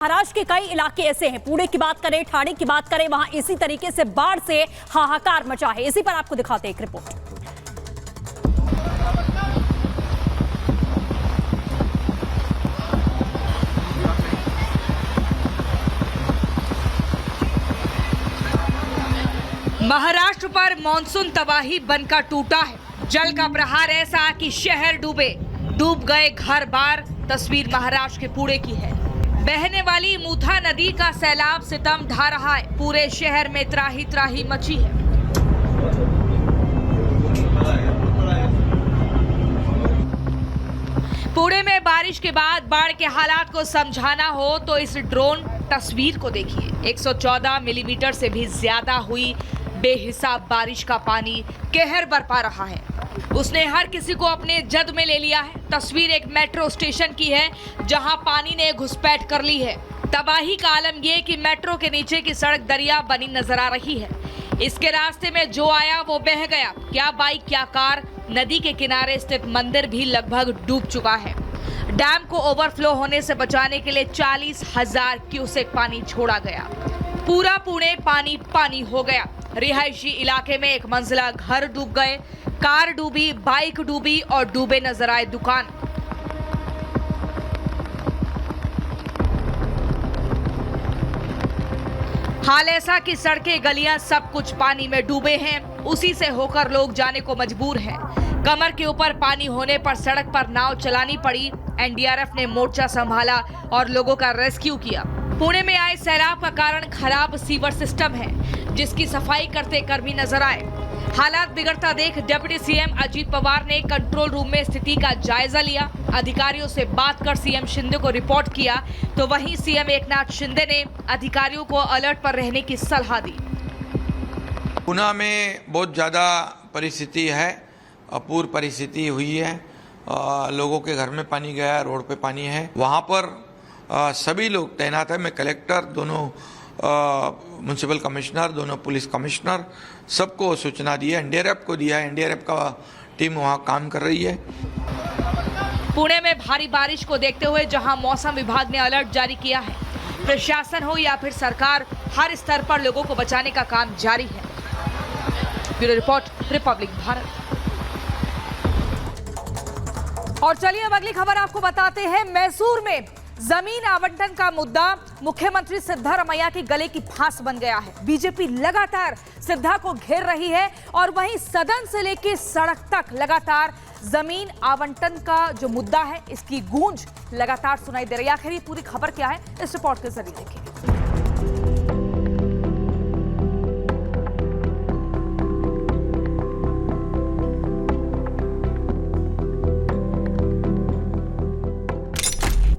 महाराष्ट्र के कई इलाके ऐसे हैं, पुणे की बात करें, ठाणे की बात करें, वहां इसी तरीके से बाढ़ से हाहाकार मचा है। इसी पर आपको दिखाते हैं एक रिपोर्ट। महाराष्ट्र पर मानसून तबाही बनकर टूटा है। जल का प्रहार ऐसा कि शहर डूब गए घर बार। तस्वीर महाराष्ट्र के पुणे की है। बहने वाली मूथा नदी का सैलाब सितम ढा रहा है। पूरे शहर में त्राही त्राही मची है। पुणे में बारिश के बाद बाढ़ के हालात को समझाना हो तो इस ड्रोन तस्वीर को देखिए। 114 मिलीमीटर से भी ज्यादा हुई बेहिसाब बारिश का पानी कहर बरपा रहा है। उसने हर किसी को अपने जद में ले लिया है। तस्वीर एक मेट्रो स्टेशन की है जहां पानी ने घुसपैठ कर ली है। तबाही का आलम यह कि मेट्रो के नीचे की सड़क दरिया बनी नजर आ रही है। इसके रास्ते में जो आया वो बह गया। क्या बाइक क्या कार। नदी के किनारे स्थित मंदिर भी लगभग डूब चुका है। डैम को ओवरफ्लो होने से बचाने के लिए 40,000 क्यूसेक पानी छोड़ा गया। पूरा पुणे पानी पानी हो गया। रिहायशी इलाके में एक मंजिला घर डूब गए, कार डूबी, बाइक डूबी और डूबे नजर आए दुकान। हाल ऐसा कि सड़कें गलियां सब कुछ पानी में डूबे हैं। उसी से होकर लोग जाने को मजबूर हैं। कमर के ऊपर पानी होने पर सड़क पर नाव चलानी पड़ी। एनडीआरएफ ने मोर्चा संभाला और लोगों का रेस्क्यू किया। पुणे में आए सैलाब का कारण खराब सीवर सिस्टम है, जिसकी सफाई करते कर्मी नजर आए। हालात बिगड़ता देख डिप्टी सीएम अजीत पवार ने कंट्रोल रूम में स्थिति का जायजा लिया। अधिकारियों से बात कर सीएम शिंदे को रिपोर्ट किया, तो वहीं सीएम एकनाथ शिंदे ने अधिकारियों को अलर्ट पर रहने की सलाह दी। पुणे में बहुत ज़्यादा परिस्थिति है, अपूर्व परिस्थिति हुई है। लोगों के घर में पानी गया, रोड पे पानी है। वहाँ पर सभी लोग तैनात है। मैं कलेक्टर, दोनों म्युनिसिपल कमिश्नर, दोनों पुलिस कमिश्नर, सबको सूचना दी है। एनडीआरएफ को दिया है। एनडीआरएफ का टीम वहाँ काम कर रही है। पुणे में भारी बारिश को देखते हुए जहां मौसम विभाग ने अलर्ट जारी किया है, प्रशासन हो या फिर सरकार, हर स्तर पर लोगों को बचाने का काम जारी है। Bureau report, Republic Bharat. और चलिए अब अगली खबर आपको बताते हैं। मैसूर में जमीन आवंटन का मुद्दा मुख्यमंत्री सिद्धारमैया के गले की फांस बन गया है। बीजेपी लगातार सिद्धा को घेर रही है और वहीं सदन से लेकर सड़क तक लगातार जमीन आवंटन का जो मुद्दा है, इसकी गूंज लगातार सुनाई दे रही है। आखिर ये पूरी खबर क्या है, इस रिपोर्ट के जरिए देखिए।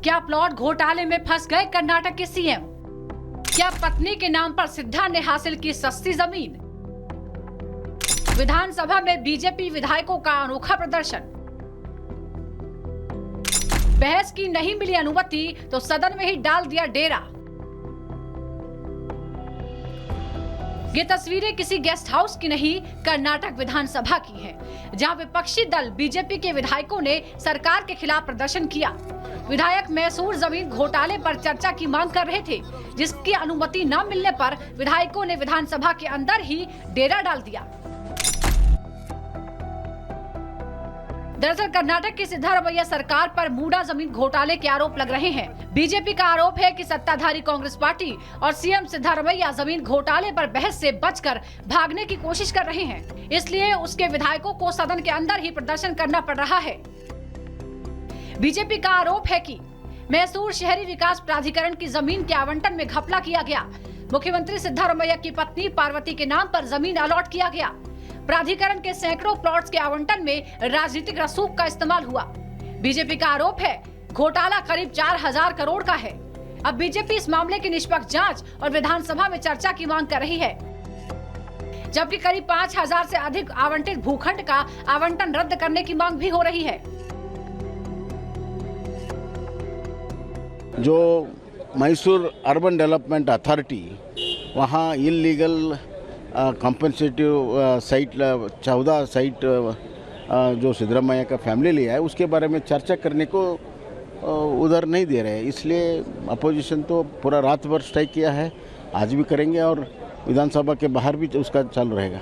क्या प्लॉट घोटाले में फंस गए कर्नाटक के सीएम? क्या पत्नी के नाम पर सिद्धा ने हासिल की सस्ती जमीन? विधानसभा में बीजेपी विधायकों का अनोखा प्रदर्शन। बहस की नहीं मिली अनुमति तो सदन में ही डाल दिया डेरा। ये तस्वीरें किसी गेस्ट हाउस की नहीं, कर्नाटक विधानसभा की हैं, जहां विपक्षी दल बीजेपी के विधायकों ने सरकार के खिलाफ प्रदर्शन किया। विधायक मैसूर जमीन घोटाले पर चर्चा की मांग कर रहे थे, जिसकी अनुमति न मिलने पर विधायकों ने विधानसभा के अंदर ही डेरा डाल दिया। दरअसल कर्नाटक की सिद्धारमैया सरकार पर मूडा जमीन घोटाले के आरोप लग रहे हैं। बीजेपी का आरोप है कि सत्ताधारी कांग्रेस पार्टी और सीएम सिद्धारमैया जमीन घोटाले पर बहस से बचकर भागने की कोशिश कर रहे हैं, इसलिए उसके विधायकों को सदन के अंदर ही प्रदर्शन करना पड़ रहा है। बीजेपी का आरोप है कि मैसूर शहरी विकास प्राधिकरण की जमीन के आवंटन में घपला किया गया। मुख्यमंत्री सिद्धारमैया की पत्नी पार्वती के नाम पर जमीन अलॉट किया गया। प्राधिकरण के सैकड़ों प्लॉट्स के आवंटन में राजनीतिक रसूख का इस्तेमाल हुआ। बीजेपी का आरोप है घोटाला करीब 4,000 करोड़ का है। अब बीजेपी इस मामले की निष्पक्ष जांच और विधानसभा में चर्चा की मांग कर रही है, जबकि करीब 5,000 से अधिक आवंटित भूखंड का आवंटन रद्द करने की मांग भी हो रही है। जो मैसूर अर्बन डेवलपमेंट अथॉरिटी वहाँ इलीगल कॉम्पेंसेटिव साइट 14 साइट जो सिद्धरामैया का फैमिली लिया है, उसके बारे में चर्चा करने को उधर नहीं दे रहे, इसलिए अपोजिशन तो पूरा रात भर स्ट्राइक किया है, आज भी करेंगे और विधानसभा के बाहर भी उसका चालू रहेगा।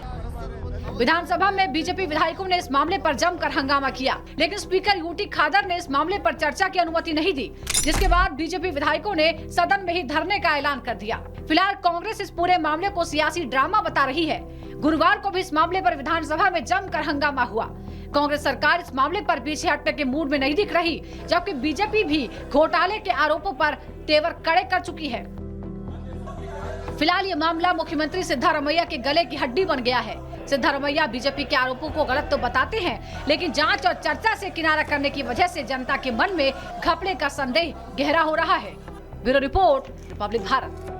विधानसभा में बीजेपी विधायकों ने इस मामले पर जमकर हंगामा किया, लेकिन स्पीकर यूटी खादर ने इस मामले पर चर्चा की अनुमति नहीं दी, जिसके बाद बीजेपी विधायकों ने सदन में ही धरने का ऐलान कर दिया। फिलहाल कांग्रेस इस पूरे मामले को सियासी ड्रामा बता रही है। गुरुवार को भी इस मामले पर विधानसभा में जमकर हंगामा हुआ। कांग्रेस सरकार इस मामले पर पीछे हटने के मूड में नहीं दिख रही, जबकि बीजेपी भी घोटाले के आरोपों पर तेवर कड़े कर चुकी है। फिलहाल ये मामला मुख्यमंत्री सिद्धारमैया के गले की हड्डी बन गया है। सिद्धारमैया बीजेपी के आरोपों को गलत तो बताते हैं, लेकिन जांच और चर्चा से किनारा करने की वजह से जनता के मन में घपले का संदेह गहरा हो रहा है। Bureau report, Republic Bharat.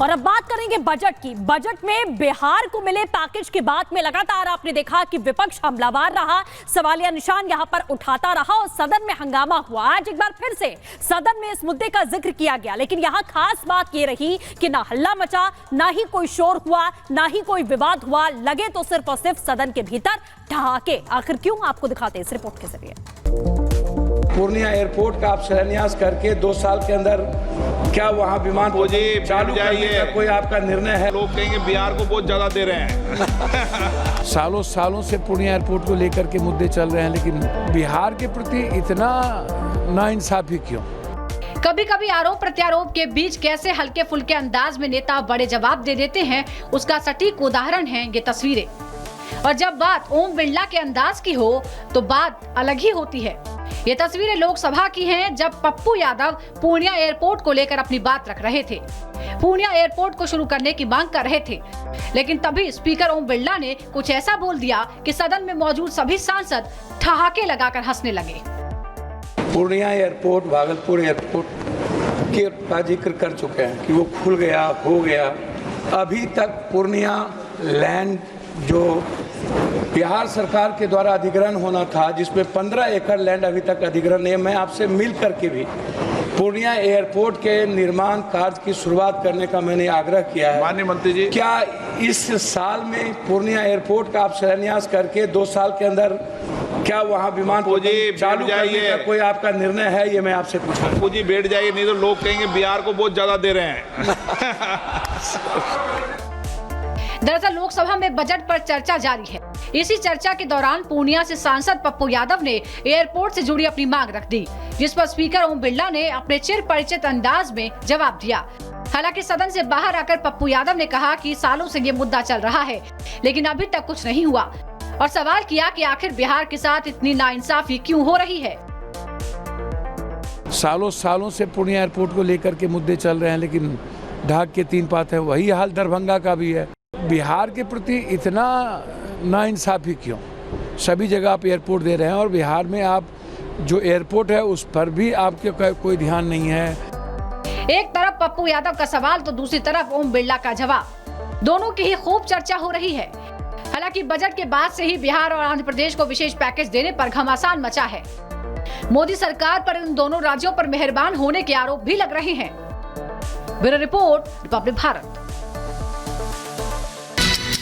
और अब बात करेंगे बजट की। बजट में बिहार को मिले पैकेज की बात में लगातार आपने देखा कि विपक्ष हमलावर रहा, सवालिया निशान यहां पर उठाता रहा और सदन में हंगामा हुआ। आज एक बार फिर से सदन में इस मुद्दे का जिक्र किया गया, लेकिन यहां खास बात ये रही कि ना हल्ला मचा, ना ही कोई शोर हुआ, ना ही कोई विवाद हुआ। लगे तो सिर्फ और सिर्फ सदन के भीतर ठहाके। आखिर क्यों, आपको दिखाते हैं इस रिपोर्ट के जरिए। पूर्णिया एयरपोर्ट का आप शिलान्यास करके 2 साल के अंदर क्या वहाँ विमान चालू करने का कोई आपका निर्णय है? लोग कहेंगे बिहार को बहुत ज्यादा दे रहे हैं। सालों से पूर्णिया एयरपोर्ट को लेकर के मुद्दे चल रहे हैं, लेकिन बिहार के प्रति इतना नाइंसाफी क्यों? कभी कभी आरोप प्रत्यारोप के बीच कैसे हल्के फुल्के अंदाज में नेता बड़े जवाब दे देते हैं, उसका सटीक उदाहरण है ये तस्वीरें। और जब बात ओम बिरला के अंदाज की हो तो बात अलग ही होती है। ये तस्वीरें लोकसभा की हैं, जब पप्पू यादव पूर्णिया एयरपोर्ट को लेकर अपनी बात रख रहे थे। पूर्णिया एयरपोर्ट को शुरू करने की मांग कर रहे थे, लेकिन तभी स्पीकर ओम बिरला ने कुछ ऐसा बोल दिया कि सदन में मौजूद सभी सांसद ठहाके लगाकर हंसने लगे। पूर्णिया एयरपोर्ट भागलपुर एयरपोर्ट के जिक्र कर चुके हैं कि वो खुल गया, हो गया। अभी तक पूर्णिया लैंड जो बिहार सरकार के द्वारा अधिग्रहण होना था, जिसमें 15 एकड़ लैंड अभी तक अधिग्रहण नहीं है। मैं आपसे मिल करके भी पूर्णिया एयरपोर्ट के निर्माण कार्य की शुरुआत करने का मैंने आग्रह किया है। माननीय मंत्री जी, क्या इस साल में पूर्णिया एयरपोर्ट का आप शिलान्यास करके 2 साल के अंदर क्या वहाँ विमान चालू करने का कोई आपका निर्णय है? ये मैं आपसे पूछ रहा हूँ। जी बैठ जाइए, नहीं तो लोग कहेंगे बिहार को बहुत ज्यादा दे रहे हैं। दरअसल लोकसभा में बजट पर चर्चा जारी है। इसी चर्चा के दौरान पूर्णिया से सांसद पप्पू यादव ने एयरपोर्ट से जुड़ी अपनी मांग रख दी, जिस पर स्पीकर ओम बिरला ने अपने चिर परिचित अंदाज में जवाब दिया। हालांकि सदन से बाहर आकर पप्पू यादव ने कहा कि सालों से ये मुद्दा चल रहा है, लेकिन अभी तक कुछ नहीं हुआ, और सवाल किया कि आखिर बिहार के साथ इतनी नाइंसाफी क्यों हो रही है। सालों से पूर्णिया एयरपोर्ट को लेकर के मुद्दे चल रहे हैं, लेकिन ढाक के 3 पात है। वही हाल दरभंगा का भी है। बिहार के प्रति इतना नाइंसाफी क्यों? सभी जगह आप एयरपोर्ट दे रहे हैं और बिहार में आप जो एयरपोर्ट है उस पर भी आपके कोई ध्यान नहीं है। एक तरफ पप्पू यादव का सवाल तो दूसरी तरफ ओम बिरला का जवाब, दोनों की ही खूब चर्चा हो रही है। हालांकि बजट के बाद से ही बिहार और आंध्र प्रदेश को विशेष पैकेज देने पर घमासान मचा है। मोदी सरकार पर इन दोनों राज्यों पर मेहरबान होने के आरोप भी लग रहे हैं। Bureau report, Republic Bharat.